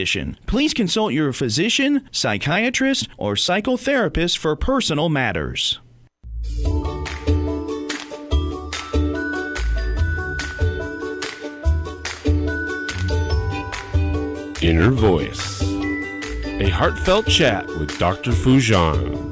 condition. Please consult your physician, psychiatrist, or psychotherapist for personal matters. Inner Voice, a heartfelt chat with Dr. Foojan.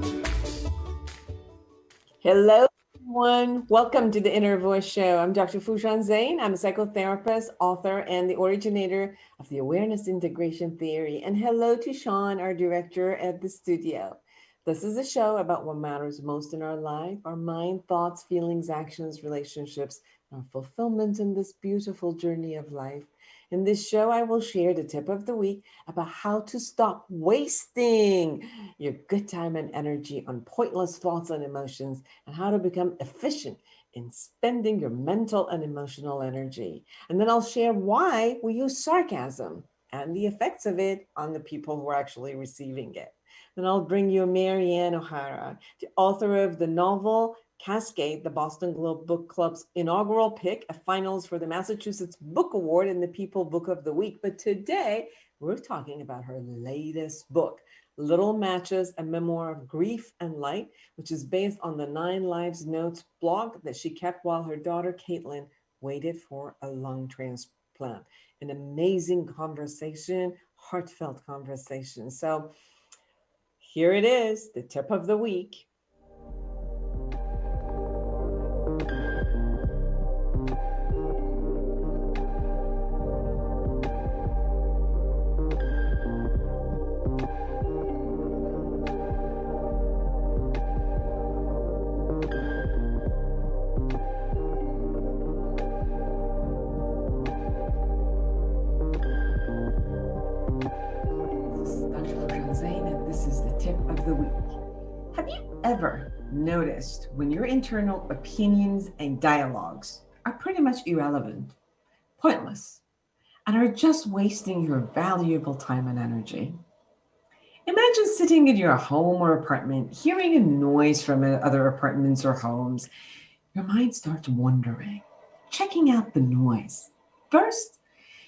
Hello, everyone. Welcome to the Inner Voice Show. I'm Dr. Foojan Zain. I'm a psychotherapist, author, and the originator of the Awareness Integration Theory. And hello to Sean, our director at the studio. This is a show about what matters most in our life, our mind, thoughts, feelings, actions, relationships, our fulfillment in this beautiful journey of life. In this show, I will share the tip of the week about how to stop wasting your good time and energy on pointless thoughts and emotions, and how to become efficient in spending your mental and emotional energy. And then I'll share why we use sarcasm and the effects of it on the people who are actually receiving it. Then I'll bring you Maryanne O'Hara, the author of the novel Cascade, the Boston Globe Book Club's inaugural pick of finals for the Massachusetts Book Award and the People Book of the Week. But today, we're talking about her latest book, Little Matches, a Memoir of Grief and Light, which is based on the 9 Lives Notes blog that she kept while her daughter, Caitlin, waited for a lung transplant. An amazing conversation, heartfelt conversation. So here it is, the tip of the week. Ever noticed when your internal opinions and dialogues are pretty much irrelevant, pointless, and are just wasting your valuable time and energy? Imagine sitting in your home or apartment, hearing a noise from other apartments or homes. Your mind starts wandering, checking out the noise. First,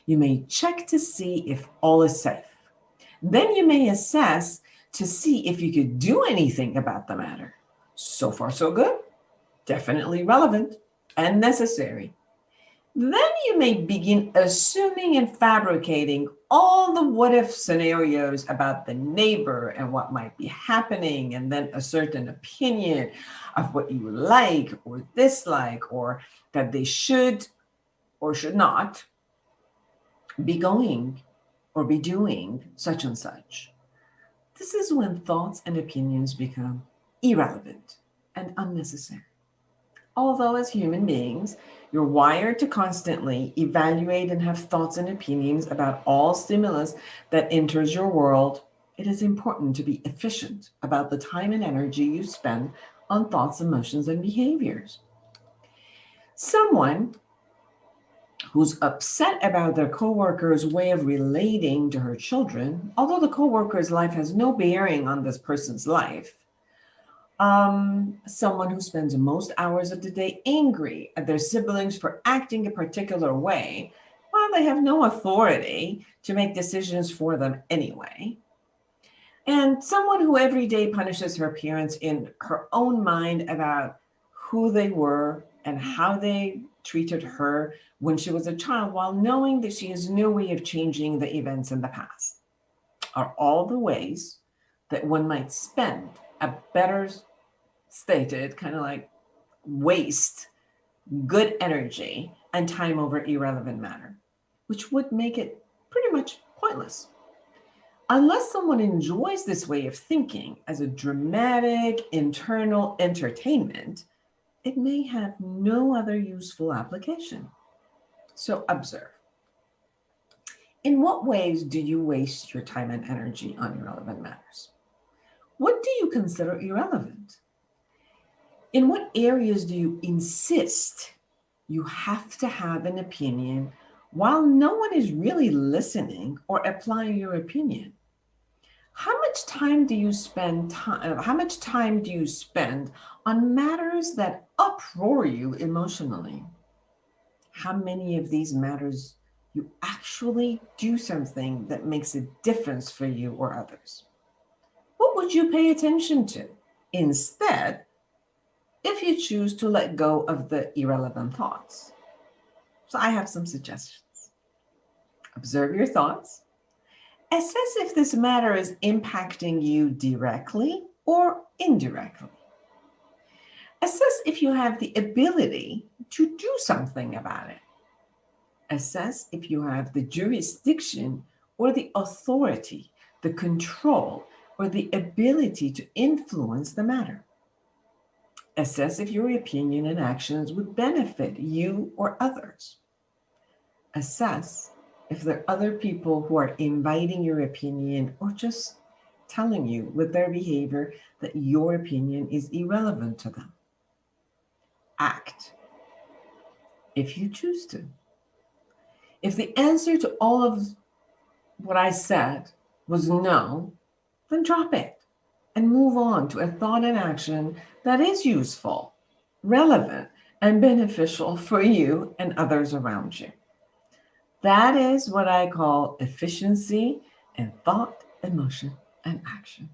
you may check to see if all is safe. Then you may assess to see if you could do anything about the matter. So far, so good. Definitely relevant and necessary. Then you may begin assuming and fabricating all the what-if scenarios about the neighbor and what might be happening, and then assert an opinion of what you like or dislike, or that they should or should not be going or be doing such and such. This is when thoughts and opinions become irrelevant and unnecessary. Although as human beings, you're wired to constantly evaluate and have thoughts and opinions about all stimulus that enters your world, it is important to be efficient about the time and energy you spend on thoughts, emotions, and behaviors. Someone who's upset about their coworker's way of relating to her children, although the coworker's life has no bearing on this person's life. Someone who spends most hours of the day angry at their siblings for acting a particular way, while they have no authority to make decisions for them anyway. And someone who every day punishes her parents in her own mind about who they were and how they treated her when she was a child, while knowing that she has no way of changing the events in the past, are all the ways that one might spend a better stated, kind of like waste good energy and time over irrelevant matter, which would make it pretty much pointless. Unless someone enjoys this way of thinking as a dramatic internal entertainment, it may have no other useful application. So observe. In what ways do you waste your time and energy on irrelevant matters? What do you consider irrelevant? In what areas do you insist you have to have an opinion while no one is really listening or applying your opinion? How much time do you spend on matters that uproar you emotionally? How many of these matters You actually do something that makes a difference for you or others. What would you pay attention to instead if you choose to let go of the irrelevant thoughts? So I have some suggestions. Observe your thoughts. Assess if this matter is impacting you directly or indirectly. Assess if you have the ability to do something about it. Assess if you have the jurisdiction or the authority, the control, or the ability to influence the matter. Assess if your opinion and actions would benefit you or others. Assess if there are other people who are inviting your opinion or just telling you with their behavior that your opinion is irrelevant to them. Act if you choose to. If the answer to all of what I said was no, then drop it and move on to a thought and action that is useful, relevant, and beneficial for you and others around you. That is what I call efficiency in thought, emotion, and action.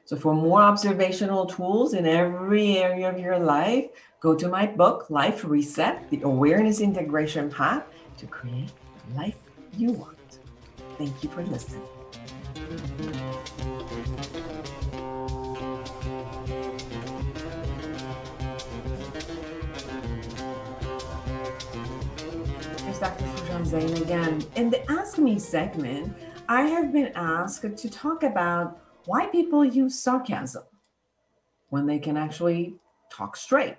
So for more observational tools in every area of your life, go to my book, Life Reset, The Awareness Integration Path to Create the Life You Want. Thank you for listening. Here's Dr. Foojan Zain again. In the Ask Me segment, I have been asked to talk about why people use sarcasm when they can actually talk straight.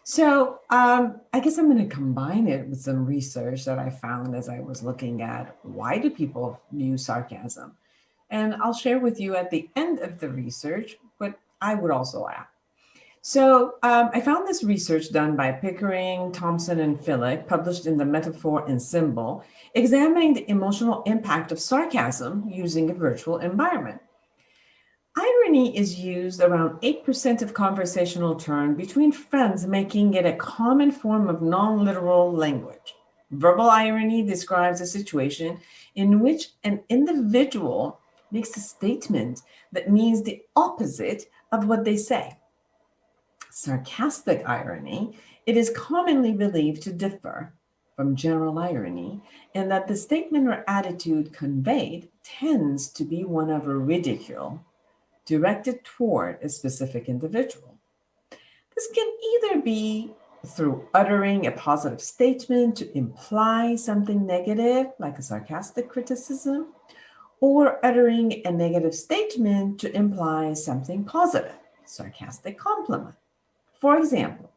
So I guess I'm going to combine it with some research that I found as I was looking at why do people use sarcasm. And I'll share with you at the end of the research what I would also add. So I found this research done by Pickering, Thompson, and Philick, published in the Metaphor and Symbol, examining the emotional impact of sarcasm using a virtual environment. Irony is used around 8% of conversational turn between friends, making it a common form of non-literal language. Verbal irony describes a situation in which an individual makes a statement that means the opposite of what they say. Sarcastic irony, it is commonly believed to differ from general irony in that the statement or attitude conveyed tends to be one of ridicule, directed toward a specific individual. This can either be through uttering a positive statement to imply something negative, like a sarcastic criticism, or uttering a negative statement to imply something positive, sarcastic compliment. For example,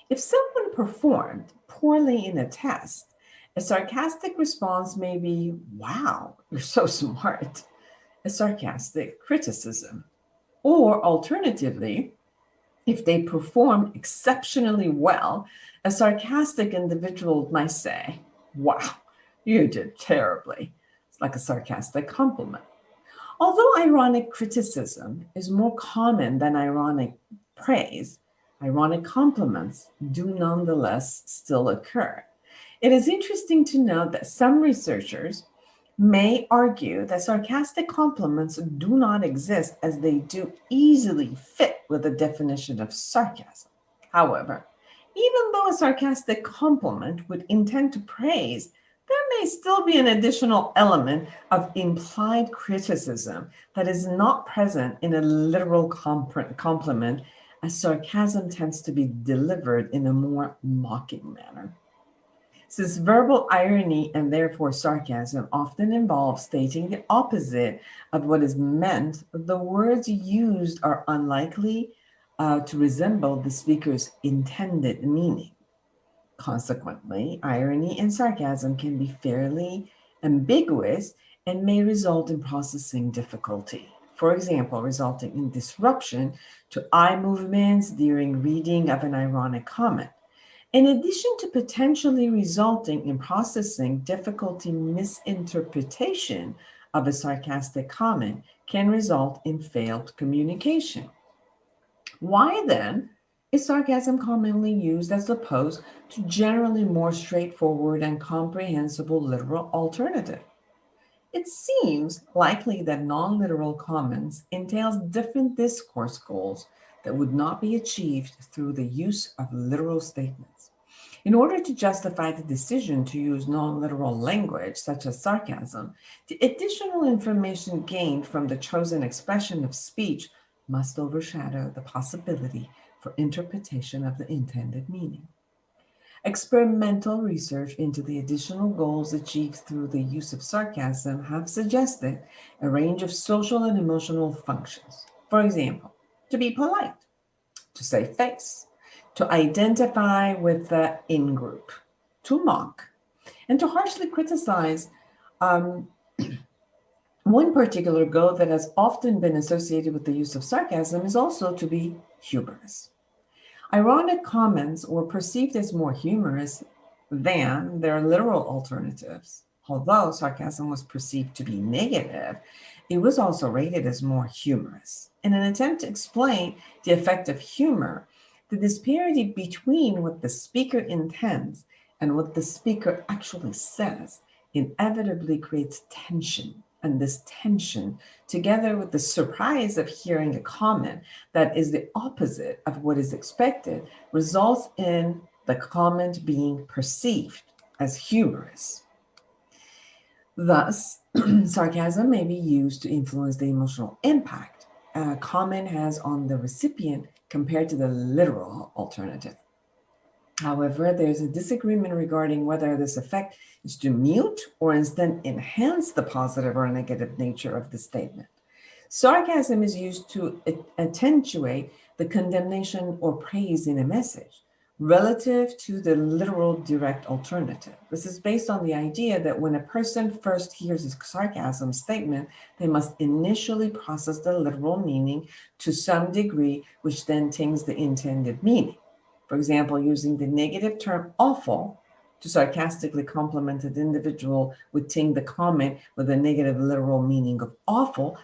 if someone performed poorly in a test, a sarcastic response may be, "Wow, you're so smart," a sarcastic criticism. Or alternatively, if they perform exceptionally well, a sarcastic individual might say, "Wow, you did terribly." It's like a sarcastic compliment. Although ironic criticism is more common than ironic praise, ironic compliments do nonetheless still occur. It is interesting to note that some researchers may argue that sarcastic compliments do not exist as they do easily fit with the definition of sarcasm. However, even though a sarcastic compliment would intend to praise, there may still be an additional element of implied criticism that is not present in a literal compliment, as sarcasm tends to be delivered in a more mocking manner. Since verbal irony and therefore sarcasm often involve stating the opposite of what is meant, the words used are unlikely to resemble the speaker's intended meaning. Consequently, irony and sarcasm can be fairly ambiguous and may result in processing difficulty. For example, resulting in disruption to eye movements during reading of an ironic comment. In addition to potentially resulting in processing difficulty, misinterpretation of a sarcastic comment can result in failed communication. Why then Is sarcasm commonly used as opposed to generally more straightforward and comprehensible literal alternative? It seems likely that non-literal comments entails different discourse goals that would not be achieved through the use of literal statements. In order to justify the decision to use non-literal language, such as sarcasm, the additional information gained from the chosen expression of speech must overshadow the possibility for interpretation of the intended meaning. Experimental research into the additional goals achieved through the use of sarcasm have suggested a range of social and emotional functions. For example, to be polite, to save face, to identify with the in-group, to mock, and to harshly criticize. One particular goal that has often been associated with the use of sarcasm is also to be humorous. Ironic comments were perceived as more humorous than their literal alternatives. Although sarcasm was perceived to be negative, it was also rated as more humorous. In an attempt to explain the effect of humor, the disparity between what the speaker intends and what the speaker actually says inevitably creates tension. And this tension, together with the surprise of hearing a comment that is the opposite of what is expected, results in the comment being perceived as humorous. Thus, sarcasm may be used to influence the emotional impact a comment has on the recipient compared to the literal alternative. However, there's a disagreement regarding whether this effect is to mute or instead enhance the positive or negative nature of the statement. Sarcasm is used to attenuate the condemnation or praise in a message relative to the literal direct alternative. This is based on the idea that when a person first hears a sarcasm statement, they must initially process the literal meaning to some degree, which then taints the intended meaning. For example, using the negative term awful to sarcastically compliment an individual would taint the comment with a negative literal meaning of awful,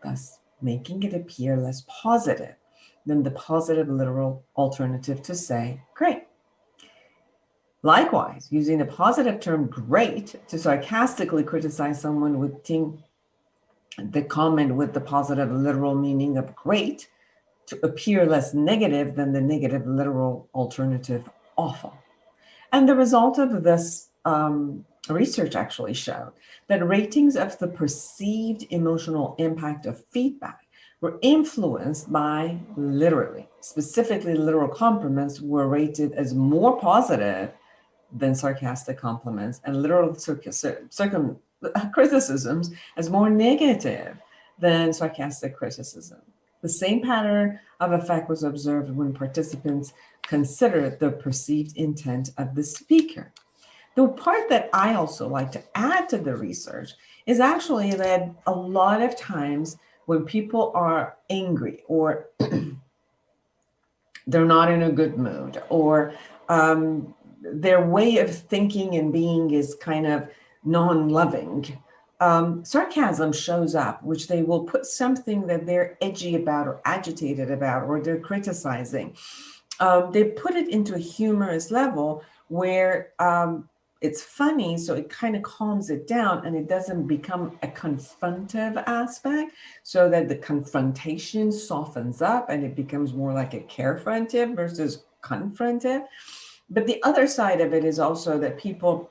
thus making it appear less positive than the positive literal alternative to say great. Likewise, using the positive term great to sarcastically criticize someone would taint the comment with the positive literal meaning of great to appear less negative than the negative literal alternative awful. And the result of this research actually showed that ratings of the perceived emotional impact of feedback were influenced by literally, specifically literal compliments were rated as more positive than sarcastic compliments, and literal criticisms as more negative than sarcastic criticism. The same pattern of effect was observed when participants considered the perceived intent of the speaker. The part that I also like to add to the research is actually that a lot of times when people are angry or they're not in a good mood or their way of thinking and being is kind of non-loving, sarcasm shows up, which they will put something that they're edgy about or agitated about or they're criticizing. They put it into a humorous level where it's funny, so it kind of calms it down and it doesn't become a confrontive aspect, so that the confrontation softens up and it becomes more like a carefrontive versus confrontive. But the other side of it is also that people,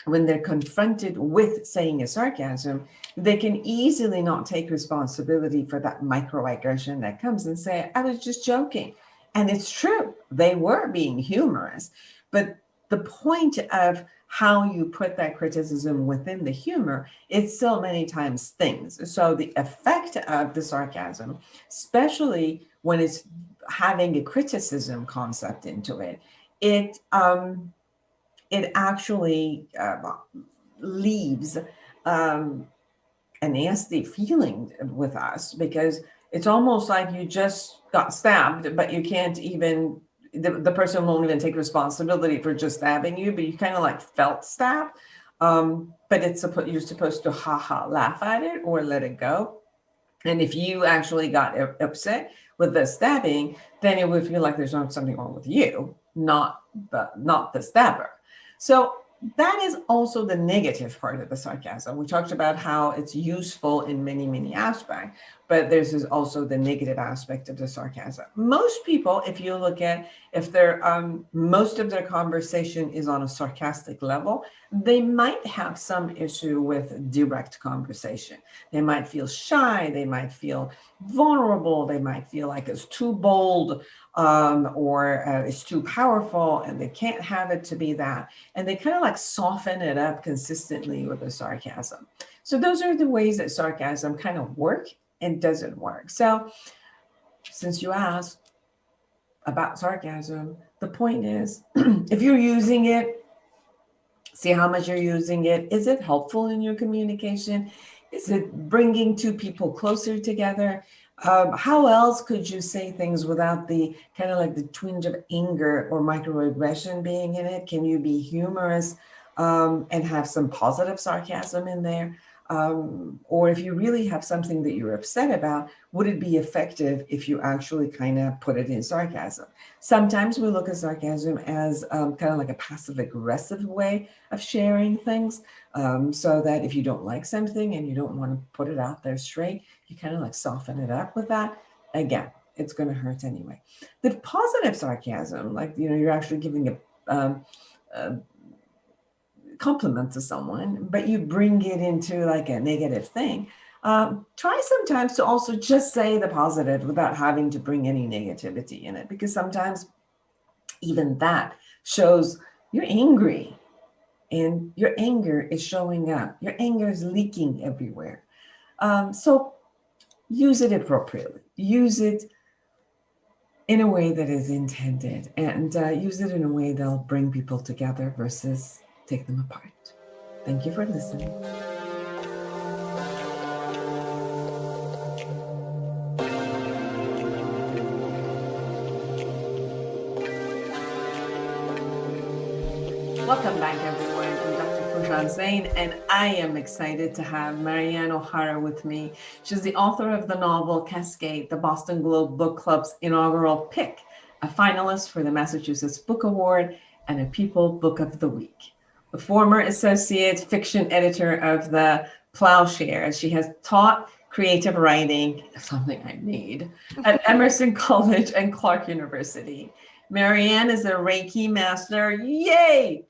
when they're confronted with saying a sarcasm, they can easily not take responsibility for that microaggression that comes and say, I was just joking. And it's true, they were being humorous. But the point of how you put that criticism within the humor, it still many times stings. So the effect of the sarcasm, especially when it's having a criticism concept into it, it actually leaves a nasty feeling with us, because it's almost like you just got stabbed, but you can't even, the person won't even take responsibility for just stabbing you, but you kind of like felt stabbed. But you're supposed to laugh at it or let it go. And if you actually got upset with the stabbing, then it would feel like there's something wrong with you, not the stabber. So that is also the negative part of the sarcasm. We talked about how it's useful in many, many aspects, but there's also the negative aspect of the sarcasm. Most people, if you look at, if they're, most of their conversation is on a sarcastic level, they might have some issue with direct conversation. They might feel shy, they might feel vulnerable, they might feel like it's too bold, or it's too powerful, and they can't have it to be that. And they kind of like soften it up consistently with the sarcasm. So those are the ways that sarcasm kind of work and doesn't work. So since you asked about sarcasm, the point is, if you're using it, see how much you're using it. Is it helpful in your communication? Is it bringing two people closer together? How else could you say things without the kind of like the twinge of anger or microaggression being in it? Can you be humorous and have some positive sarcasm in there? Or if you really have something that you're upset about, would it be effective if you actually kind of put it in sarcasm? Sometimes we look at sarcasm as kind of like a passive aggressive way of sharing things, so that if you don't like something and you don't want to put it out there straight, you kind of like soften it up with that. Again, it's going to hurt anyway. The positive sarcasm, like, you're actually giving a compliment to someone, but you bring it into like a negative thing. Try sometimes to also just say the positive without having to bring any negativity in it, because sometimes even that shows you're angry and your anger is showing up. Your anger is leaking everywhere. So use it appropriately. Use it in a way that is intended, and use it in a way that'll bring people together versus take them apart. Thank you for listening. Welcome back, everyone. I'm Dr. Foojan, and I am excited to have Maryanne O'Hara with me. She's the author of the novel Cascade, the Boston Globe Book Club's inaugural pick, a finalist for the Massachusetts Book Award, and a People Book of the Week. The former associate fiction editor of the Plowshare, she has taught creative writing, something I need, at Emerson College and Clark University. Maryanne is a Reiki master. Yay!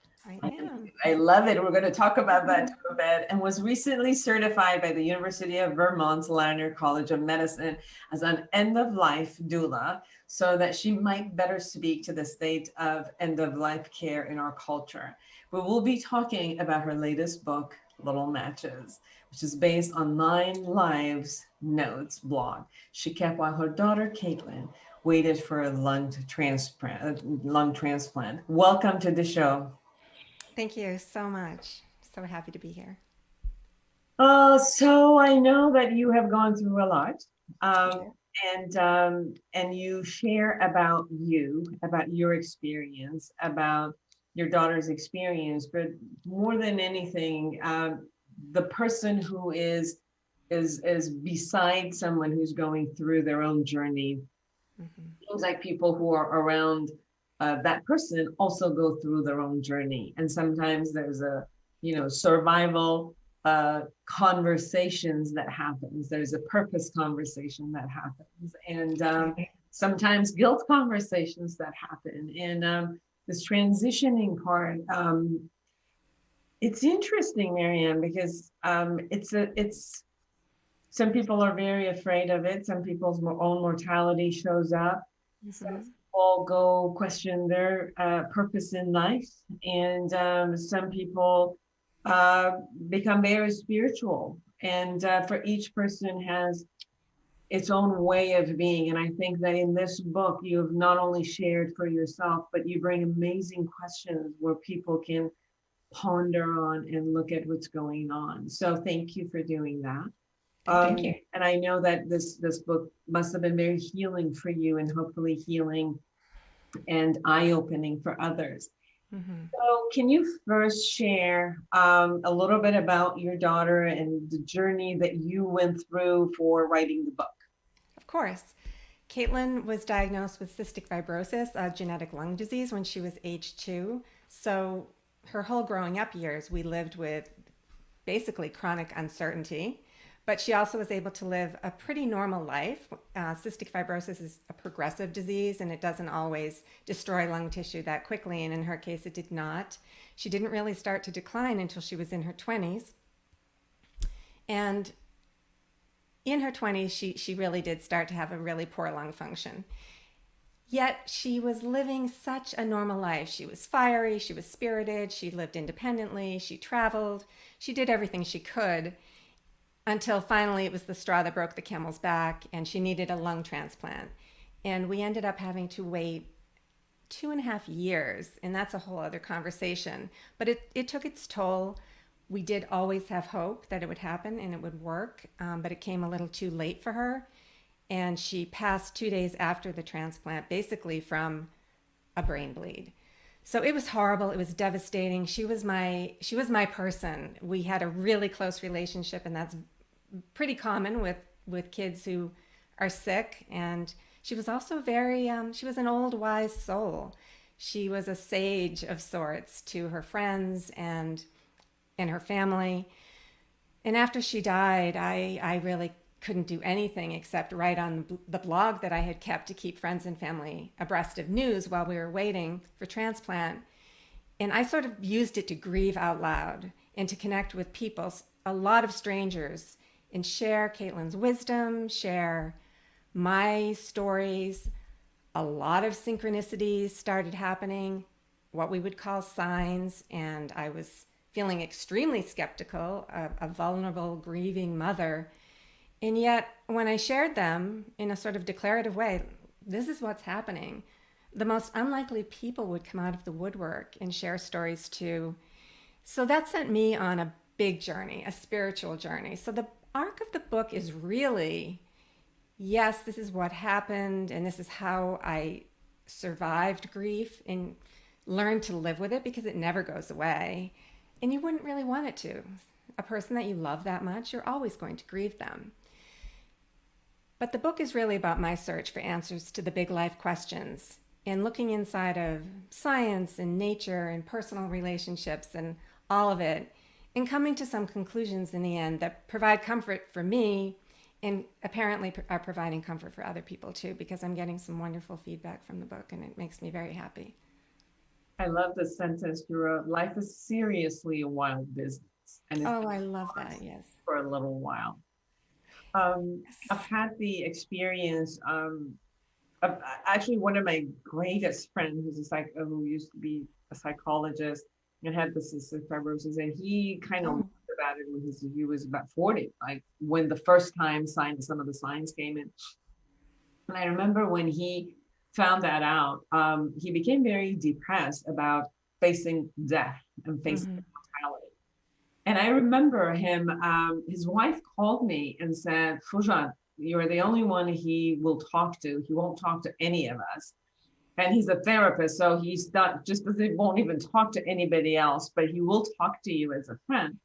I love it. We're going to talk about that a bit. And was recently certified by the University of Vermont's Lerner College of Medicine as an end-of-life doula, so that she might better speak to the state of end-of-life care in our culture. We will be talking about her latest book, Little Matches, which is based on 9 lives notes blog she kept while her daughter, Caitlin, waited for a lung transplant. Welcome to the show. Thank you so much. So happy to be here. So I know that you have gone through a lot, and you share about your experience, about your daughter's experience, but more than anything, the person who is beside someone who's going through their own journey. Seems like people who are around that person also go through their own journey, and sometimes there's a survival conversations that happens. There's a purpose conversation that happens, and sometimes guilt conversations that happen. And this transitioning part, it's interesting, Maryanne, because it's some people are very afraid of it. Some people's own mortality shows up. Some people go question their purpose in life, and some people become very spiritual. And for each person has its own way of being. And I think that in this book, you have not only shared for yourself, but you bring amazing questions where people can ponder on and look at what's going on. So thank you for doing that. Thank you. And I know that this book must have been very healing for you, and hopefully healing and eye-opening for others. So can you first share a little bit about your daughter and the journey that you went through for writing the book? Of course. Caitlin was diagnosed with cystic fibrosis, a genetic lung disease, when she was age 2. So her whole growing up years, we lived with basically chronic uncertainty. But she also was able to live a pretty normal life. Cystic fibrosis is a progressive disease, and it doesn't always destroy lung tissue that quickly. And in her case, it did not. She didn't really start to decline until she was in her 20s. And in her 20s, she really did start to have a really poor lung function. Yet she was living such a normal life. She was fiery, she was spirited, she lived independently, she traveled, she did everything she could until finally it was the straw that broke the camel's back and she needed a lung transplant. And we ended up having to wait 2.5 years, and that's a whole other conversation. But it took its toll. We did always have hope that it would happen and it would work, but it came a little too late for her. And she passed 2 days after the transplant, basically from a brain bleed. So it was horrible. It was devastating. She was my person. We had a really close relationship, and that's pretty common with kids who are sick. And she was also she was an old, wise soul. She was a sage of sorts to her friends and her family. And after she died, I really couldn't do anything except write on the blog that I had kept to keep friends and family abreast of news while we were waiting for transplant. And I sort of used it to grieve out loud and to connect with people, a lot of strangers, and share Caitlin's wisdom, share my stories. A lot of synchronicities started happening, what we would call signs, and I was feeling extremely skeptical, a vulnerable, grieving mother. And yet, when I shared them in a sort of declarative way, this is what's happening, the most unlikely people would come out of the woodwork and share stories too. So that sent me on a big journey, a spiritual journey. So the arc of the book is really, yes, this is what happened, and this is how I survived grief and learned to live with it, because it never goes away. And you wouldn't really want it to. A person that you love that much, you're always going to grieve them. But the book is really about my search for answers to the big life questions and looking inside of science and nature and personal relationships and all of it, and coming to some conclusions in the end that provide comfort for me and apparently are providing comfort for other people too, because I'm getting some wonderful feedback from the book and it makes me very happy. I love the sentence you wrote, life is seriously a wild business. And Oh, I love that, yes. For a little while. I've had the experience of actually one of my greatest friends who used to be a psychologist and had the cystic fibrosis, and he kind of learned about it when he was about 40, like when the first time some of the signs came in. And I remember when he found that out, he became very depressed about facing death and facing mortality. And I remember him, his wife called me and said, Foojan, you're the only one he will talk to. He won't talk to any of us. And he's a therapist, so he's not, just as he won't even talk to anybody else, but he will talk to you as a friend.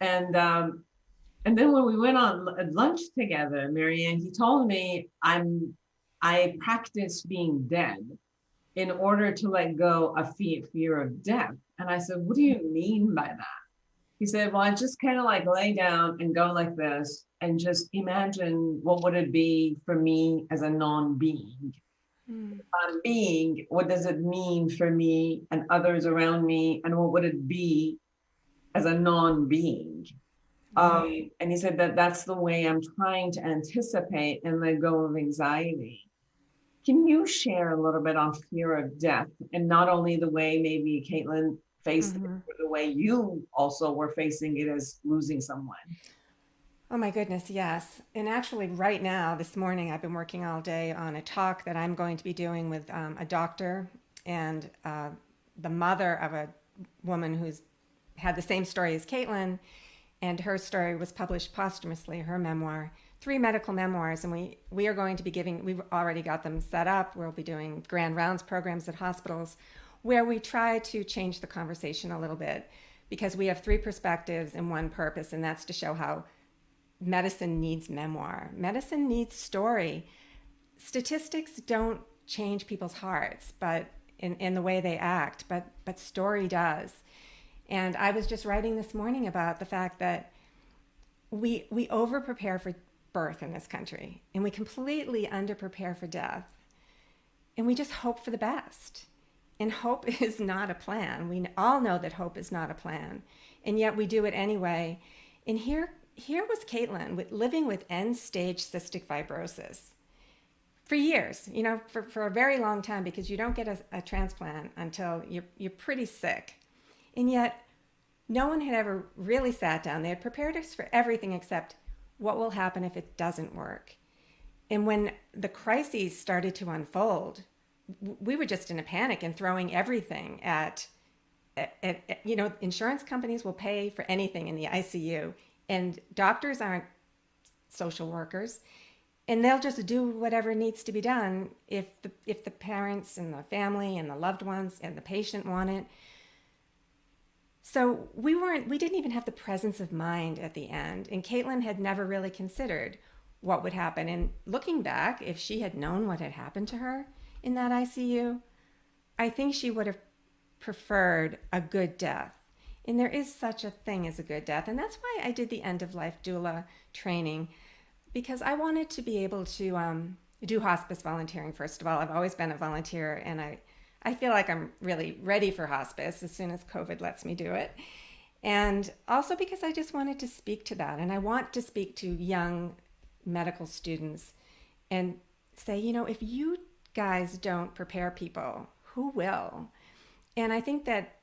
And then when we went on lunch together, Maryanne, he told me, I practice being dead in order to let go of fear of death. And I said, what do you mean by that? He said, well, I just kind of like lay down and go like this and just imagine what would it be for me as a non-being. Being, what does it mean for me and others around me? And what would it be as a non-being? And he said that's the way I'm trying to anticipate and let go of anxiety. Can you share a little bit on fear of death, and not only the way maybe Caitlin faced it, but the way you also were facing it as losing someone? Oh my goodness, yes. And actually right now, this morning, I've been working all day on a talk that I'm going to be doing with a doctor and the mother of a woman who's had the same story as Caitlin, and her story was published posthumously, her memoir, 3 medical memoirs, and we are going to be we've already got them set up. We'll be doing grand rounds programs at hospitals. where we try to change the conversation a little bit, because we have three perspectives and one purpose, and that's to show how medicine needs memoir. Medicine needs story. Statistics don't change people's hearts, but in the way they act, but story does. And I was just writing this morning about the fact that we over prepare for birth in this country, and we completely under prepare for death, and we just hope for the best. And hope is not a plan. We all know that hope is not a plan, and yet we do it anyway. And here was Caitlin living with end-stage cystic fibrosis for years, for a very long time, because you don't get a transplant until you're pretty sick. And yet no one had ever really sat down. They had prepared us for everything except what will happen if it doesn't work. And when the crises started to unfold, we were just in a panic and throwing everything at insurance companies will pay for anything in the ICU, and doctors aren't social workers, and they'll just do whatever needs to be done if the parents and the family and the loved ones and the patient want it. So we didn't even have the presence of mind at the end, and Caitlin had never really considered what would happen. And looking back, if she had known what had happened to her in that ICU, I think she would have preferred a good death. And there is such a thing as a good death. And that's why I did the end of life doula training, because I wanted to be able to do hospice volunteering. First of all, I've always been a volunteer, and I feel like I'm really ready for hospice as soon as COVID lets me do it. And also because I just wanted to speak to that. And I want to speak to young medical students and say, if you guys don't prepare people, who will? And I think that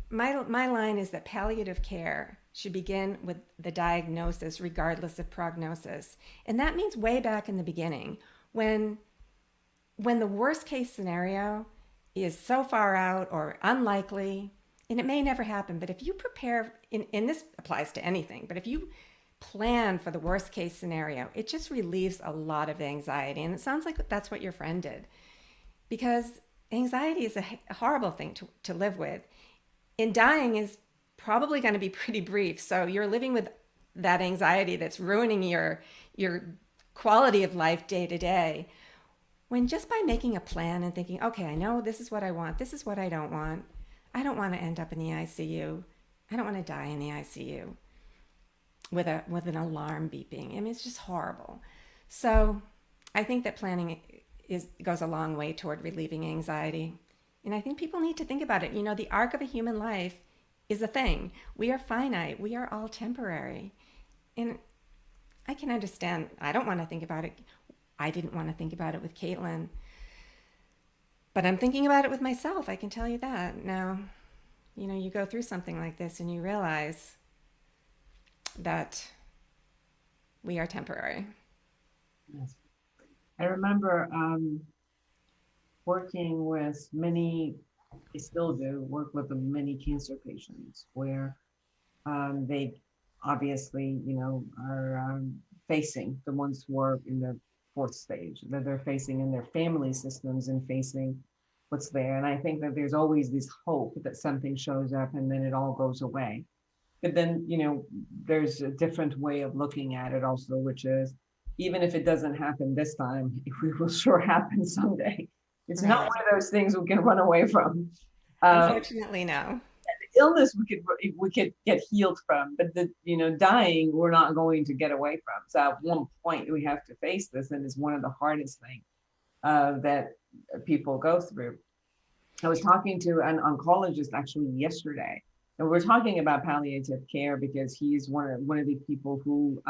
my line is that palliative care should begin with the diagnosis regardless of prognosis. And that means way back in the beginning, when the worst case scenario is so far out or unlikely, and it may never happen, but if you prepare, and this applies to anything, but if you plan for the worst case scenario, it just relieves a lot of anxiety. And it sounds like that's what your friend did, because anxiety is a horrible thing to live with. And dying is probably going to be pretty brief. So you're living with that anxiety that's ruining your quality of life day to day. When just by making a plan and thinking, okay, I know this is what I want, this is what I don't want. I don't want to end up in the ICU. I don't want to die in the ICU with an alarm beeping. I mean, it's just horrible. So I think that planning goes a long way toward relieving anxiety. And I think people need to think about it. The arc of a human life is a thing. We are finite. We are all temporary. And I can understand. I don't want to think about it. I didn't want to think about it with Caitlin. But I'm thinking about it with myself. I can tell you that. Now, you go through something like this and you realize that we are temporary. Yes. I remember working with many, I still do, work with many cancer patients where they obviously, are facing, the ones who are in the fourth stage, that they're facing in their family systems and facing what's there. And I think that there's always this hope that something shows up and then it all goes away. But then, there's a different way of looking at it also, which is, even if it doesn't happen this time, it will sure happen someday. It's Right. not one of those things we can run away from. Unfortunately, no. The illness we could get healed from, but dying we're not going to get away from. So at one point we have to face this, and it's one of the hardest things that people go through. I was talking to an oncologist actually yesterday, and we're talking about palliative care because he's one of the people who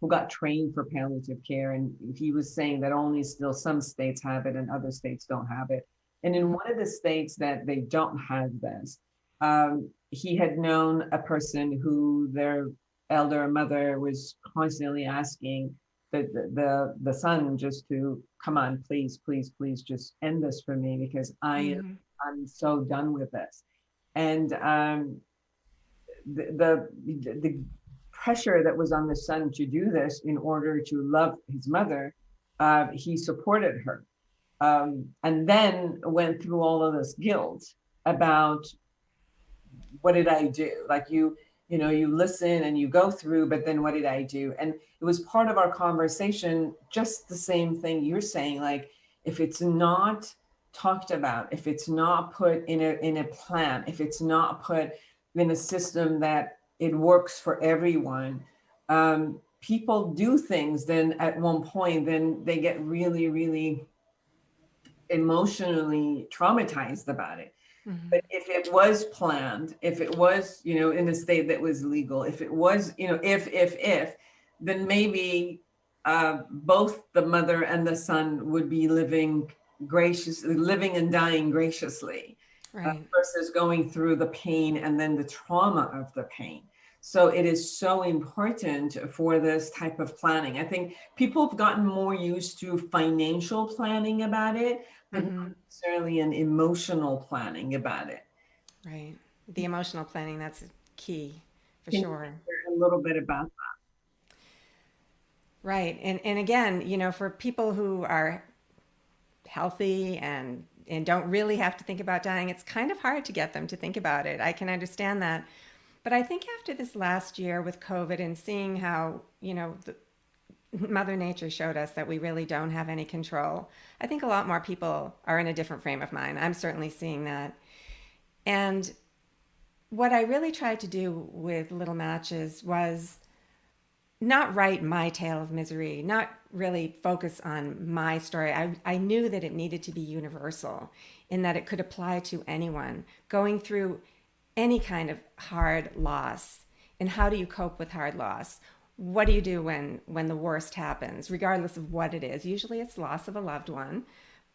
got trained for palliative care, and he was saying that only still some states have it and other states don't have it. And in one of the states that they don't have this, he had known a person who their elder mother was constantly asking the son just to, come on, please, please, please just end this for me, because I'm so done with this. And the pressure that was on the son to do this in order to love his mother, he supported her. and then went through all of this guilt about what did I do? Like you listen and you go through, but then what did I do? And it was part of our conversation, just the same thing you're saying, like if it's not talked about, if it's not put in a plan, if it's not put in a system that it works for everyone, people do things, then at one point, then they get really, really emotionally traumatized about it. But if it was planned, if it was, in a state that was legal, if it was, if, then maybe both the mother and the son would be living and dying graciously, Right. versus going through the pain and then the trauma of the pain. So it is so important for this type of planning. I think people have gotten more used to financial planning about it, but not necessarily an emotional planning about it. Right. The emotional planning, that's key for Can you sure. share a little bit about that? Right. And again, for people who are healthy and don't really have to think about dying, it's kind of hard to get them to think about it. I can understand that. But I think after this last year with COVID and seeing how, Mother Nature showed us that we really don't have any control, I think a lot more people are in a different frame of mind. I'm certainly seeing that. And what I really tried to do with Little Matches was not write my tale of misery, not really focus on my story. I knew that it needed to be universal in that it could apply to anyone going through any kind of hard loss. And how do you cope with hard loss? What do you do when the worst happens, regardless of what it is? Usually it's loss of a loved one.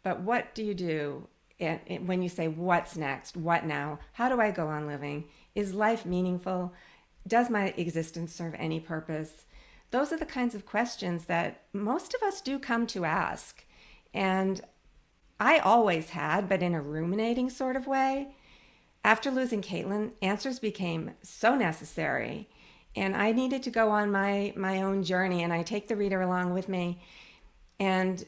But what do you do when you say, what's next? What now? How do I go on living? Is life meaningful? Does my existence serve any purpose? Those are the kinds of questions that most of us do come to ask. And I always had, but in a ruminating sort of way. After losing Caitlin, answers became so necessary. And I needed to go on my own journey, and I take the reader along with me. And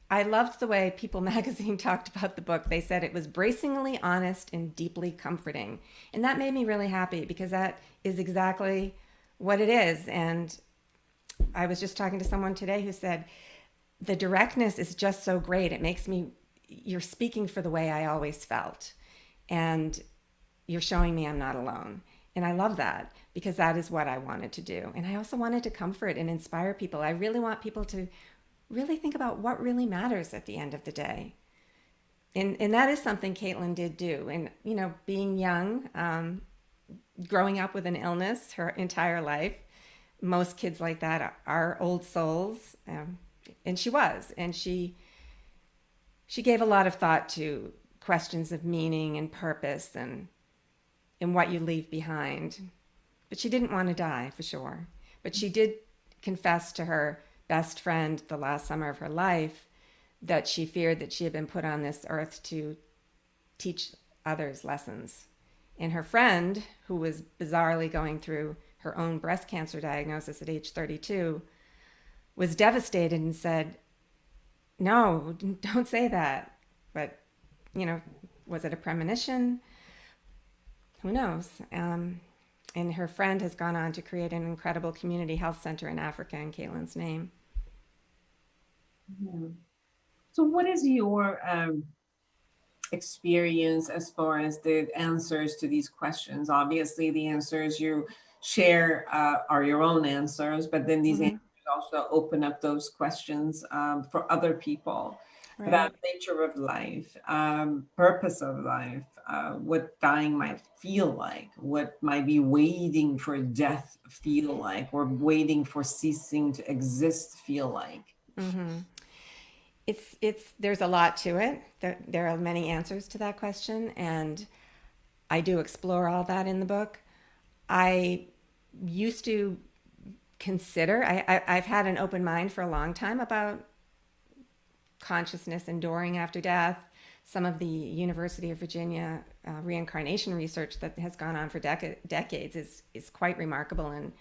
I loved the way People magazine talked about the book. They said it was bracingly honest and deeply comforting. And that made me really happy because that is exactly what it is. And I was just talking to someone today who said, the directness is just so great. It makes me, you're speaking for the way I always felt. And you're showing me I'm not alone. And I love that because that is what I wanted to do. And I also wanted to comfort and inspire people. I really want people to really think about what really matters at the end of the day. And that is something Caitlin did do. And, being young, growing up with an illness her entire life, most kids like that are old souls. And she was. And she gave a lot of thought to questions of meaning and purpose and what you leave behind. But she didn't want to die, for sure. But she did confess to her best friend the last summer of her life that she feared that she had been put on this earth to teach others lessons. And her friend, who was bizarrely going through her own breast cancer diagnosis at age 32, was devastated and said, no, don't say that. But, was it a premonition? Who knows? And her friend has gone on to create an incredible community health center in Africa in Caitlin's name. Yeah. So what is your experience as far as the answers to these questions? Obviously, the answers you share are your own answers, but then these answers also open up those questions for other people. Right. About nature of life, purpose of life, what dying might feel like, what might be waiting for death feel like, or waiting for ceasing to exist feel like. Mm-hmm. There's a lot to it. There are many answers to that question, and I do explore all that in the book. I used to consider, I've had an open mind for a long time about consciousness enduring after death. Some of the University of Virginia reincarnation research that has gone on for decades is quite remarkable and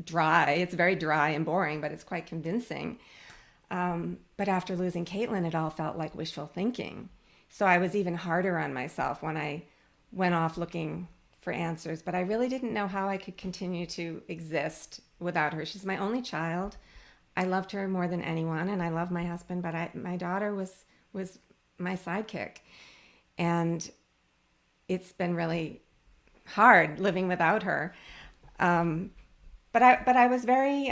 dry. It's very dry and boring, but it's quite convincing. But after losing Caitlin, it all felt like wishful thinking. So I was even harder on myself when I went off looking for answers. But I really didn't know how I could continue to exist without her. She's my only child. I loved her more than anyone, and I love my husband, but my daughter was my sidekick. And it's been really hard living without her. But I was very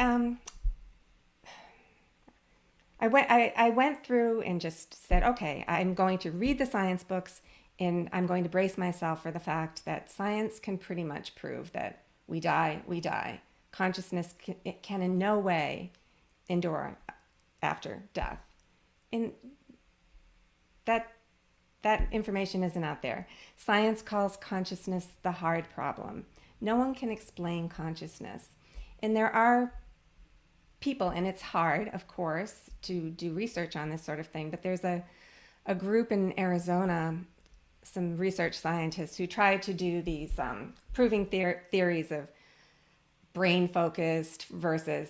I went through and just said, okay, I'm going to read the science books, and I'm going to brace myself for the fact that science can pretty much prove that we die. Consciousness can in no way endure after death. And that information isn't out there. Science calls consciousness the hard problem. No one can explain consciousness. And there are people, and it's hard, of course, to do research on this sort of thing, but there's a group in Arizona, some research scientists who try to do these proving theories of brain-focused versus,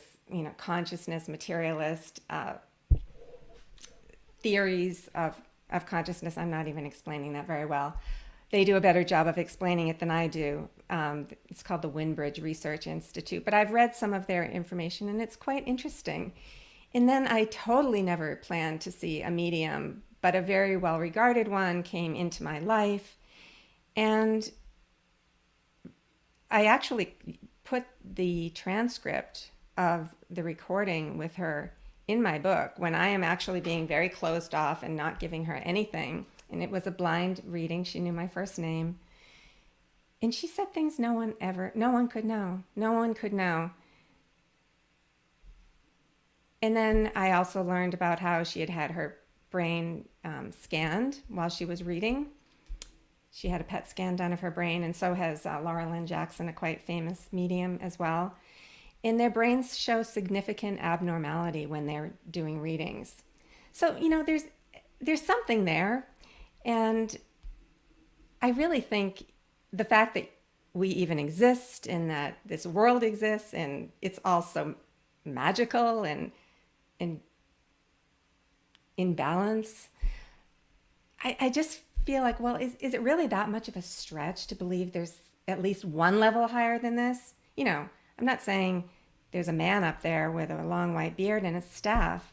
consciousness, materialist theories of consciousness. I'm not even explaining that very well. They do a better job of explaining it than I do. It's called the Windbridge Research Institute, but I've read some of their information and it's quite interesting. And then I totally never planned to see a medium, but a very well-regarded one came into my life. And I actually put the transcript of the recording with her in my book when I am actually being very closed off and not giving her anything. And it was a blind reading. She knew my first name. And she said things no one could know. No one could know. And then I also learned about how she had her brain scanned while she was reading. She had a PET scan done of her brain, and so has Laura Lynn Jackson, a quite famous medium as well. And their brains show significant abnormality when they're doing readings. So, there's something there. And I really think the fact that we even exist and that this world exists and it's also magical and in balance, I just feel like, well, is it really that much of a stretch to believe there's at least one level higher than this? I'm not saying there's a man up there with a long white beard and a staff,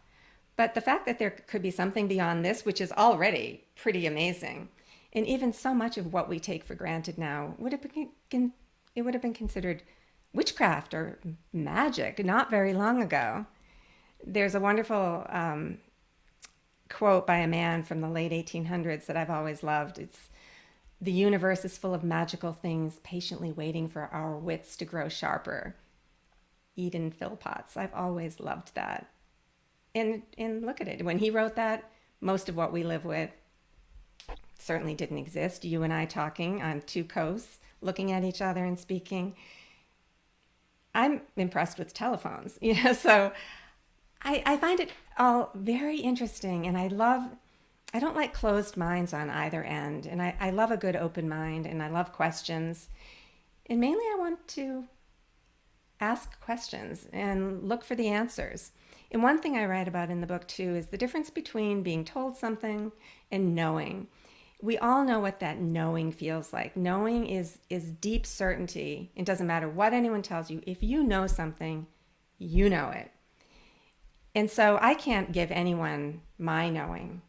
but the fact that there could be something beyond this, which is already pretty amazing, and even so much of what we take for granted now would have been considered witchcraft or magic not very long ago. There's a wonderful quote by a man from the late 1800s that I've always loved. It's, "The universe is full of magical things patiently waiting for our wits to grow sharper." Eden Phillpotts. I've always loved that. And look at it. When he wrote that, most of what we live with certainly didn't exist. You and I talking on two coasts, looking at each other and speaking. I'm impressed with telephones, so I find it all very interesting, and I don't like closed minds on either end, and I love a good open mind, and I love questions, and mainly I want to ask questions and look for the answers. And one thing I write about in the book too is the difference between being told something and knowing. We all know what that knowing feels like. Knowing is deep certainty. It doesn't matter what anyone tells you. If you know something, you know it. And so I can't give anyone my knowing,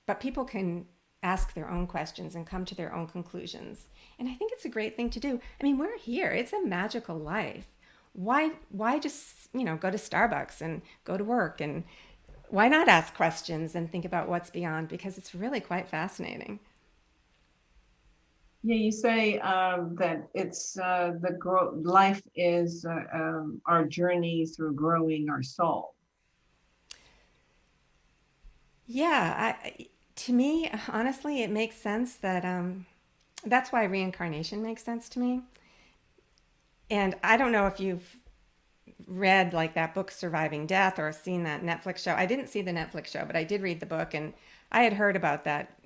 but people can ask their own questions and come to their own conclusions. And I think it's a great thing to do. I mean, we're here. It's a magical life. Why just, go to Starbucks and go to work, and why not ask questions and think about what's beyond? Because it's really quite fascinating. Yeah, you say that it's life is our journey through growing our soul. Yeah, to me, honestly, it makes sense that that's why reincarnation makes sense to me. And I don't know if you've read like that book Surviving Death or seen that Netflix show. I didn't see the Netflix show, but I did read the book, and I had heard about that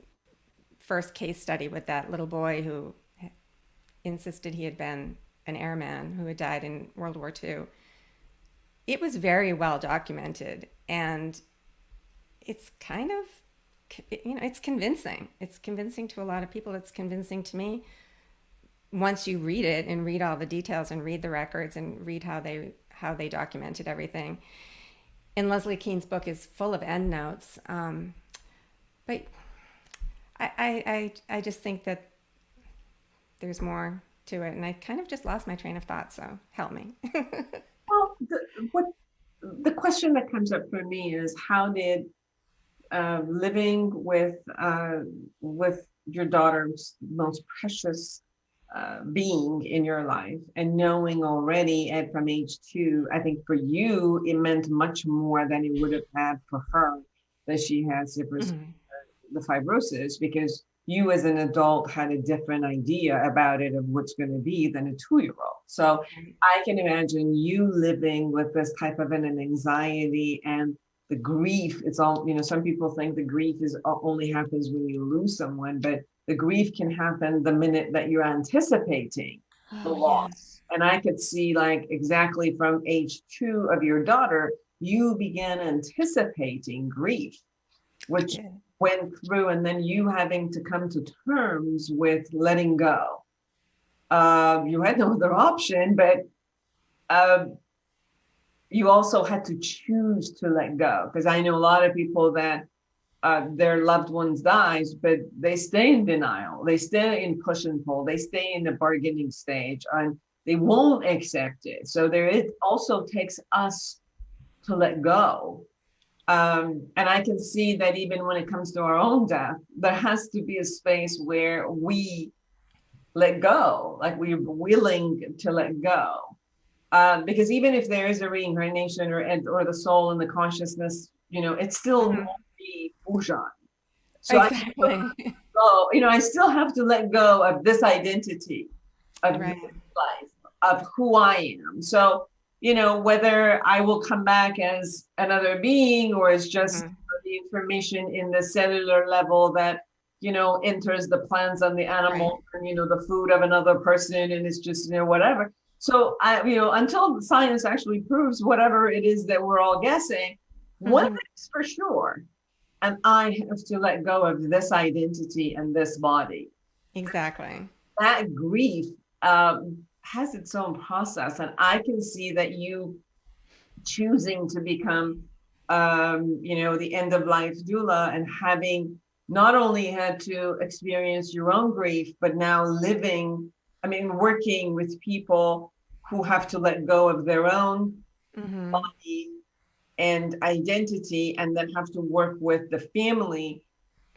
first case study with that little boy who insisted he had been an airman who had died in World War II. it was very well documented, and it's kind of, it's convincing. It's convincing to a lot of people. It's convincing to me once you read it and read all the details and read the records and read how they documented everything. And Leslie Kean's book is full of endnotes. But I just think that there's more to it, and I kind of just lost my train of thought. So help me. Well, the question that comes up for me is, how did living with your daughter's most precious being in your life, and knowing already from age 2, I think for you it meant much more than it would have had for her that she has the fibrosis, because you as an adult had a different idea about it of what's going to be than a 2-year-old. So I can imagine you living with this type of an anxiety and the grief. It's all, some people think the grief only happens when you lose someone, but the grief can happen the minute that you're anticipating the loss. Yes. And I could see, like, exactly from age 2 of your daughter, you began anticipating grief, which went through, and then you having to come to terms with letting go. You had no other option, but you also had to choose to let go. Because I know a lot of people that their loved ones dies, but they stay in denial. They stay in push and pull. They stay in the bargaining stage, and they won't accept it. So it also takes us to let go. And I can see that even when it comes to our own death, there has to be a space where we let go, like we're willing to let go. Because even if there is a reincarnation or the soul and the consciousness, it still won't be Foojan. So exactly. I still have to let go of this identity, of this life, of who I am. So, whether I will come back as another being, or it's just the information in the cellular level that, enters the plants and the animal, and, the food of another person, and it's just, whatever. So until science actually proves whatever it is that we're all guessing, one thing is for sure, and I have to let go of this identity and this body. Exactly. That grief has its own process, and I can see that you choosing to become, the end of life doula, and having not only had to experience your own grief, but now working with people who have to let go of their own body and identity, and then have to work with the family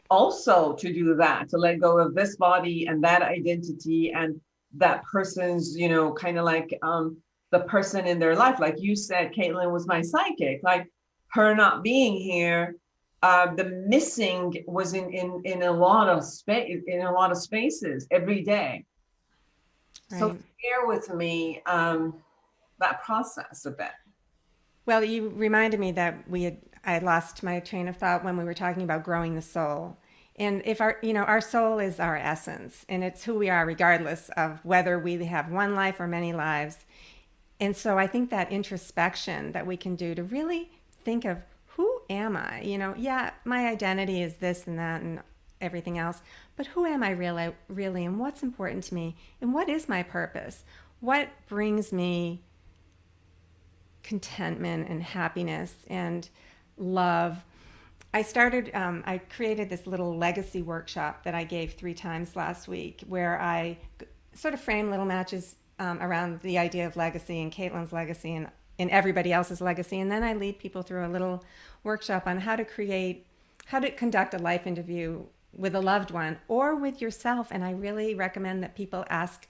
also to do that, to let go of this body and that identity and that person's, kind of like the person in their life. Like you said, Caitlin was my psychic. Like, her not being here, the missing was in a lot of spaces every day. Right. So share with me that process a bit. Well, you reminded me that I lost my train of thought when we were talking about growing the soul. And if our soul is our essence, and it's who we are regardless of whether we have one life or many lives. And so I think that introspection that we can do to really think of, who am I? My identity is this and that and everything else, but who am I really, and what's important to me, and what is my purpose? What brings me contentment and happiness and love? I created this little legacy workshop that I gave 3 times last week, where I sort of frame little matches around the idea of legacy and Caitlin's legacy and everybody else's legacy. And then I lead people through a little workshop on how to conduct a life interview with a loved one or with yourself. And I really recommend that people ask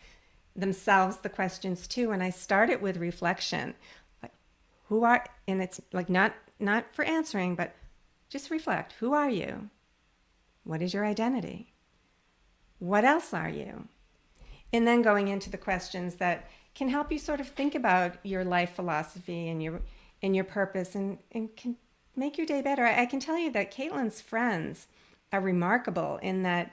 themselves the questions too. And I start it with reflection, like, and it's like not for answering, but just reflect. Who are you? What is your identity? What else are you? And then going into the questions that can help you sort of think about your life philosophy and your purpose, and can make your day better. I can tell you that Caitlin's friends are remarkable in that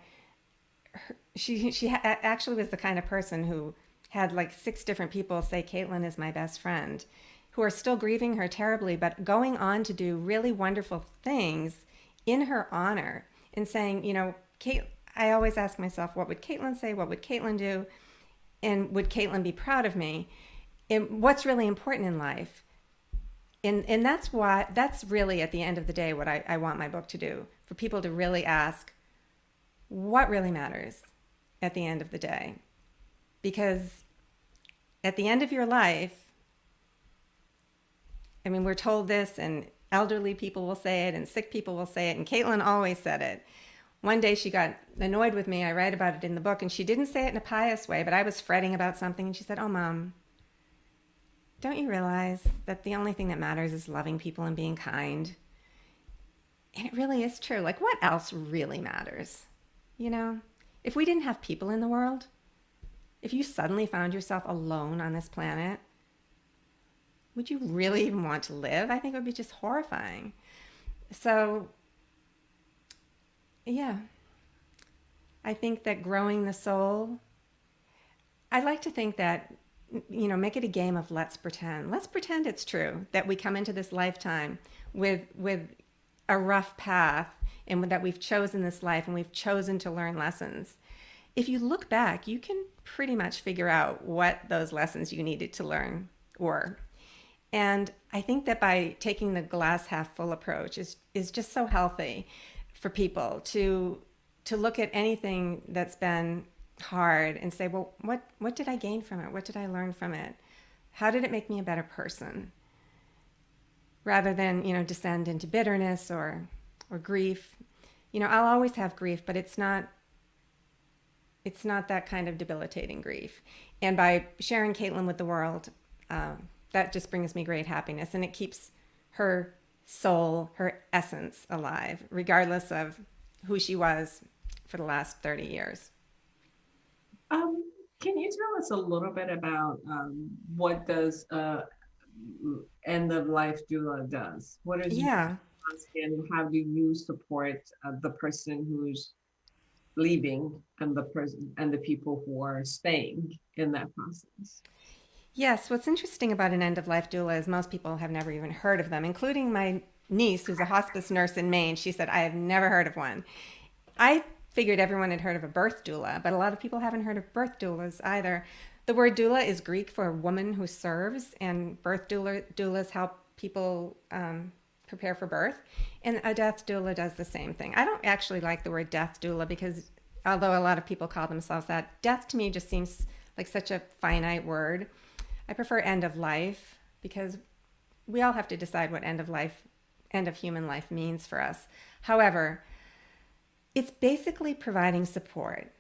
she actually was the kind of person who had like 6 different people say, Caitlin is my best friend. who are still grieving her terribly, but going on to do really wonderful things in her honor and saying, Kate, I always ask myself, what would Caitlin say? What would Caitlin do? And would Caitlin be proud of me? And what's really important in life? And that's really at the end of the day what I want my book to do, for people to really ask what really matters at the end of the day. Because at the end of your life, I mean, we're told this, and elderly people will say it, and sick people will say it, and Caitlin always said it. One day she got annoyed with me. I write about it in the book, and she didn't say it in a pious way, but I was fretting about something, and she said, "Oh, Mom, don't you realize that the only thing that matters is loving people and being kind?" And it really is true. Like, what else really matters? If we didn't have people in the world, if you suddenly found yourself alone on this planet, would you really even want to live? I think it would be just horrifying. So, yeah, I think that growing the soul, I like to think that, make it a game of let's pretend. Let's pretend it's true that we come into this lifetime with a rough path, and that we've chosen this life and we've chosen to learn lessons. If you look back, you can pretty much figure out what those lessons you needed to learn were. And I think that by taking the glass half full approach is just so healthy for people to look at anything that's been hard and say, well, what did I gain from it? What did I learn from it? How did it make me a better person? Rather than, descend into bitterness or grief. I'll always have grief, but it's not that kind of debilitating grief. And by sharing Caitlin with the world, that just brings me great happiness, and it keeps her soul, her essence alive, regardless of who she was for the last 30 years. Can you tell us a little bit about what does end of life doula does? What is Yeah. and how do you support the person who's leaving and the person and the people who are staying in that process? Yes, what's interesting about an end-of-life doula is most people have never even heard of them, including my niece, who's a hospice nurse in Maine. She said, I have never heard of one. I figured everyone had heard of a birth doula, but a lot of people haven't heard of birth doulas either. The word doula is Greek for a woman who serves, and birth doulas help people prepare for birth. And a death doula does the same thing. I don't actually like the word death doula because although a lot of people call themselves that, death to me just seems like such a finite word. I prefer end of life because we all have to decide what end of human life means for us. However, it's basically providing support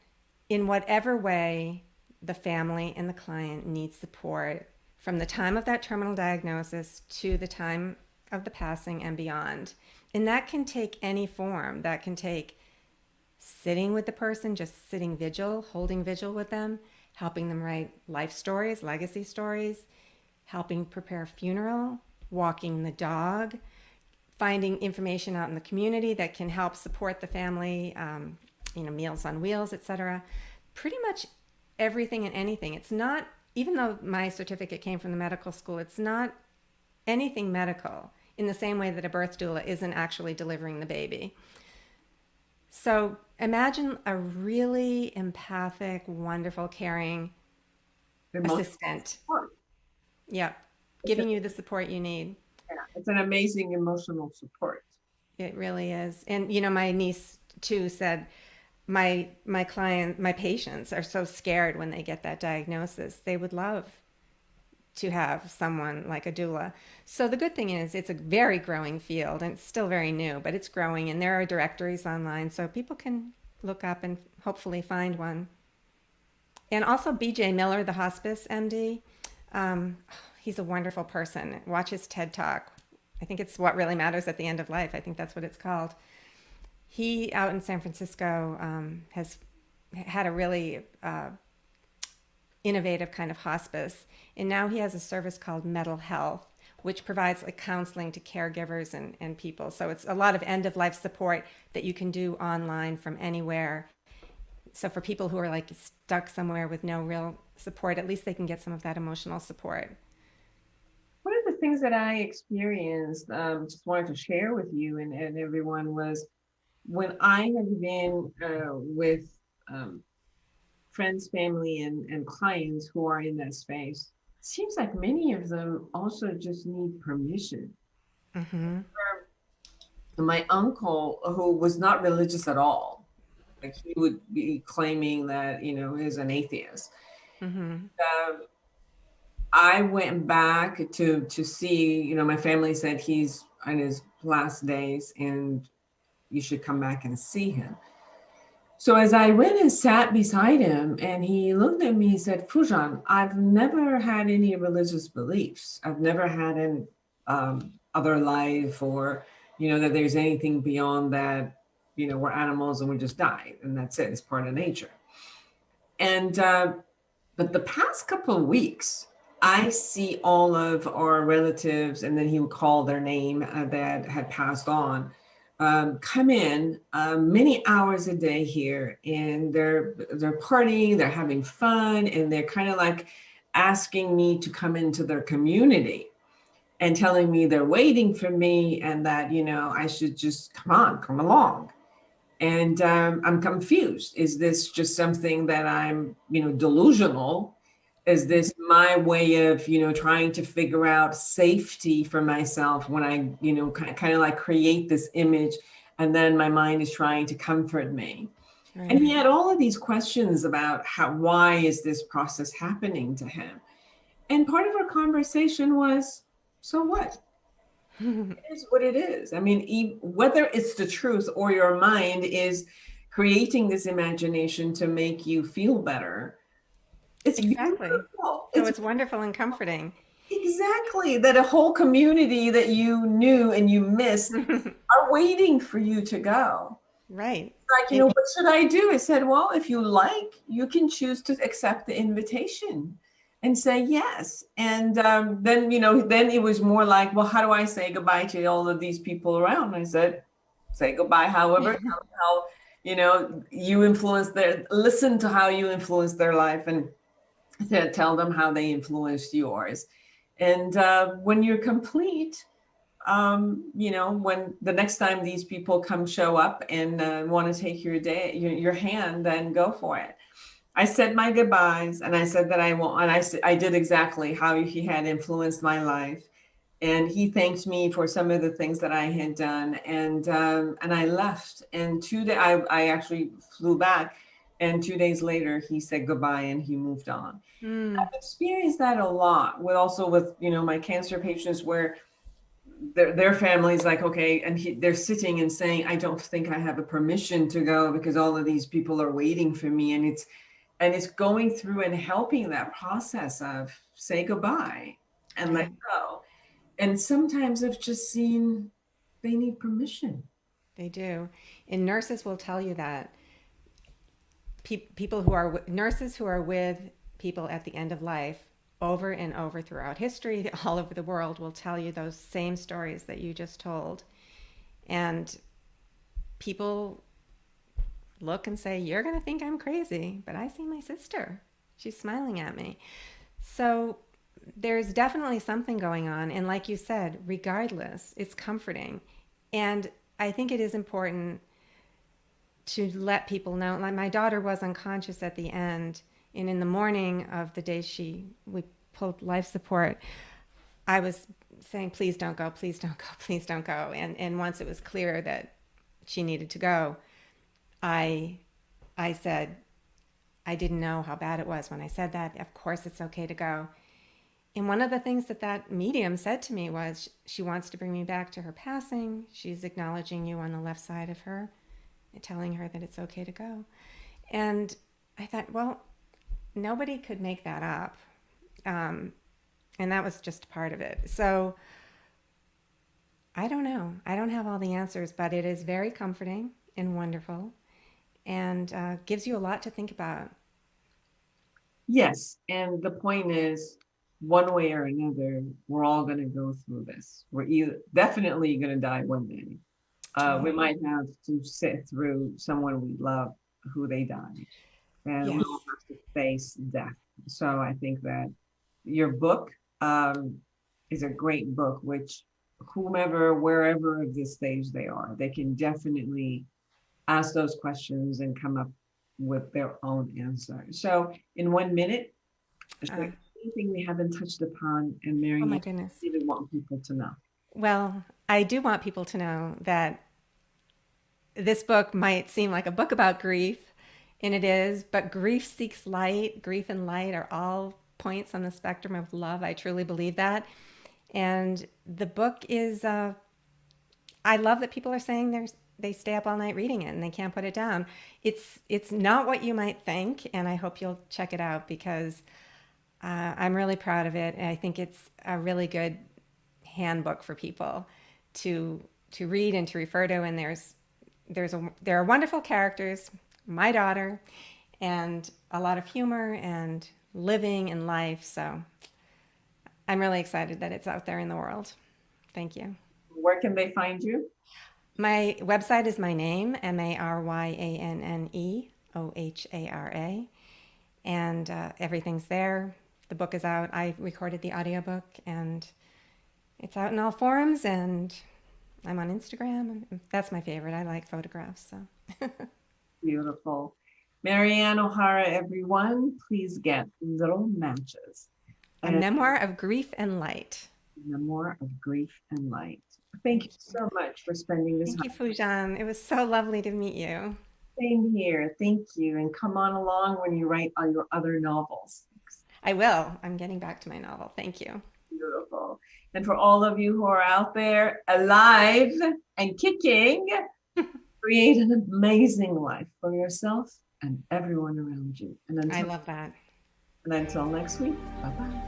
in whatever way the family and the client need support from the time of that terminal diagnosis to the time of the passing and beyond. And that can take any form. That can take sitting with the person, just sitting vigil, holding vigil with them, helping them write life stories, legacy stories, helping prepare a funeral, walking the dog, finding information out in the community that can help support the family, Meals on Wheels, etc. Pretty much everything and anything. It's not, even though my certificate came from the medical school, it's not anything medical in the same way that a birth doula isn't actually delivering the baby. So imagine a really empathic, wonderful, caring assistant. Support. Yeah, giving you the support you need. Yeah, it's an amazing emotional support. It really is. And, my niece, too, said, my patients are so scared when they get that diagnosis. They would love to have someone like a doula. So the good thing is it's a very growing field, and it's still very new, but it's growing, and there are directories online so people can look up and hopefully find one. And also BJ Miller, the hospice MD, he's a wonderful person. Watch his TED Talk. I think it's What Really Matters at the End of Life. I think that's what it's called. He, out in San Francisco, has had a really innovative kind of hospice. And now he has a service called Mental Health, which provides counseling to caregivers and people. So it's a lot of end-of-life support that you can do online from anywhere. So for people who are stuck somewhere with no real support, at least they can get some of that emotional support. What are the things that I experienced, just wanted to share with you and everyone, was when I had been with um, friends, family, and clients who are in that space. Seems like many of them also just need permission. Mm-hmm. My uncle, who was not religious at all, like he would be claiming that, is an atheist. Mm-hmm. Um, I went back to see, my family said he's on his last days and you should come back and see him. So as I went and sat beside him and he looked at me, he said, Foojan, I've never had any religious beliefs. I've never had an other life, or, that there's anything beyond that, we're animals and we just die and that's it. It's part of nature. And, but the past couple of weeks, I see all of our relatives, and then he would call their name that had passed on, come in many hours a day here, and they're partying, they're having fun, and they're kind of like asking me to come into their community and telling me they're waiting for me and that, I should just come along. And I'm confused. Is this just something that I'm, delusional? Is this my way of, trying to figure out safety for myself when I, kind of like create this image, and then my mind is trying to comfort me. Right. And he had all of these questions about why is this process happening to him? And part of our conversation was, so what? It is what it is. I mean, whether it's the truth or your mind is creating this imagination to make you feel better. It's Exactly. beautiful. So it's wonderful and comforting. Exactly that a whole community that you knew and you missed are waiting for you to go. Right. Like, what should I do? I said, well, if you like, you can choose to accept the invitation and say yes. And then, then it was more like, well, how do I say goodbye to all of these people around? I said, say goodbye, however, how, you listen to how you influence their life and tell them how they influenced yours. And when you're complete, when the next time these people show up and want to take your hand, then go for it. I said my goodbyes, and I said that I won't, and I did exactly how he had influenced my life. And he thanked me for some of the things that I had done, and I left. And I actually flew back, and 2 days later he said goodbye and he moved on. I've experienced that a lot with my cancer patients, where their family's like, okay, and they're sitting and saying, I don't think I have a permission to go because all of these people are waiting for me. And it's going through and helping that process of say goodbye and let go. And sometimes I've just seen they need permission. They do. And nurses will tell you that. Nurses who are with people at the end of life over and over throughout history, all over the world, will tell you those same stories that you just told. And people look and say, you're going to think I'm crazy, but I see my sister. She's smiling at me. So there's definitely something going on. And like you said, regardless, it's comforting. And I think it is important to let people know. Like, my daughter was unconscious at the end, and in the morning of the day we pulled life support, I was saying, please don't go, please don't go, please don't go. And once it was clear that she needed to go, I said, I didn't know how bad it was when I said that. Of course it's okay to go. And one of the things that medium said to me was, she wants to bring me back to her passing. She's acknowledging you on the left side of her and telling her that it's okay to go. And I thought, well, nobody could make that up. And that was just part of it. So I don't know. I don't have all the answers, but it is very comforting and wonderful, and gives you a lot to think about. Yes. And the point is, one way or another, we're all going to go through this. We're definitely going to die one day. We might have to sit through someone we love who they died, and Yes. we all have to face death. So I think that your book is a great book, which whomever, wherever of this stage they are, they can definitely ask those questions and come up with their own answer. So in 1 minute, is there anything we haven't touched upon, and Maryanne, Oh my goodness. I really want people to know? Well, I do want people to know that this book might seem like a book about grief, and it is, but grief seeks light. Grief and light are all points on the spectrum of love. I truly believe that. And the book is, I love that people are saying they stay up all night reading it and they can't put it down. It's not what you might think, and I hope you'll check it out because I'm really proud of it. And I think it's a really good handbook for people to read and to refer to. And there are wonderful characters, my daughter, and a lot of humor and living in life. So I'm really excited that it's out there in the world. Thank you. Where can they find you? My website is my name, Maryanne OHara, and everything's there. The book is out. I recorded the audiobook, and it's out in all forums, and I'm on Instagram. That's my favorite. I like photographs. So Beautiful. Maryanne O'Hara, everyone, please get little matches. A Memoir of Grief and Light. Memoir of Grief and Light. Thank you so much for spending this time. Thank you, Foojan. It was so lovely to meet you. Same here. Thank you. And come on along when you write on your other novels. I will. I'm getting back to my novel. Thank you. Beautiful. And for all of you who are out there alive and kicking, create an amazing life for yourself and everyone around you. And I love that. And until next week, bye-bye.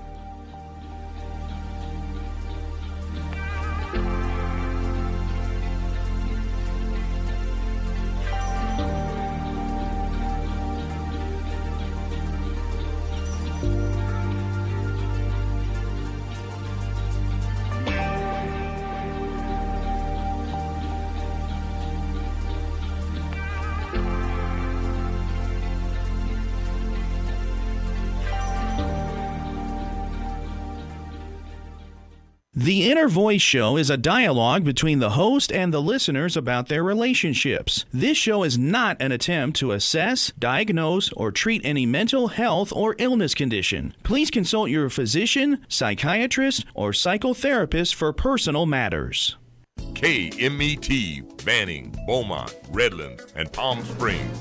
The Inner Voice Show is a dialogue between the host and the listeners about their relationships. This show is not an attempt to assess, diagnose, or treat any mental health or illness condition. Please consult your physician, psychiatrist, or psychotherapist for personal matters. KMET, Banning, Beaumont, Redlands, and Palm Springs.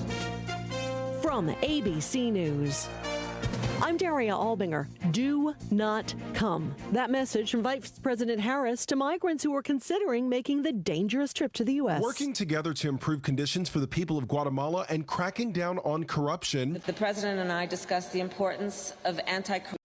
From ABC News, I'm Daria Albinger. Do not come. That message from Vice President Harris to migrants who are considering making the dangerous trip to the U.S. Working together to improve conditions for the people of Guatemala and cracking down on corruption. The president and I discussed the importance of anti-corruption.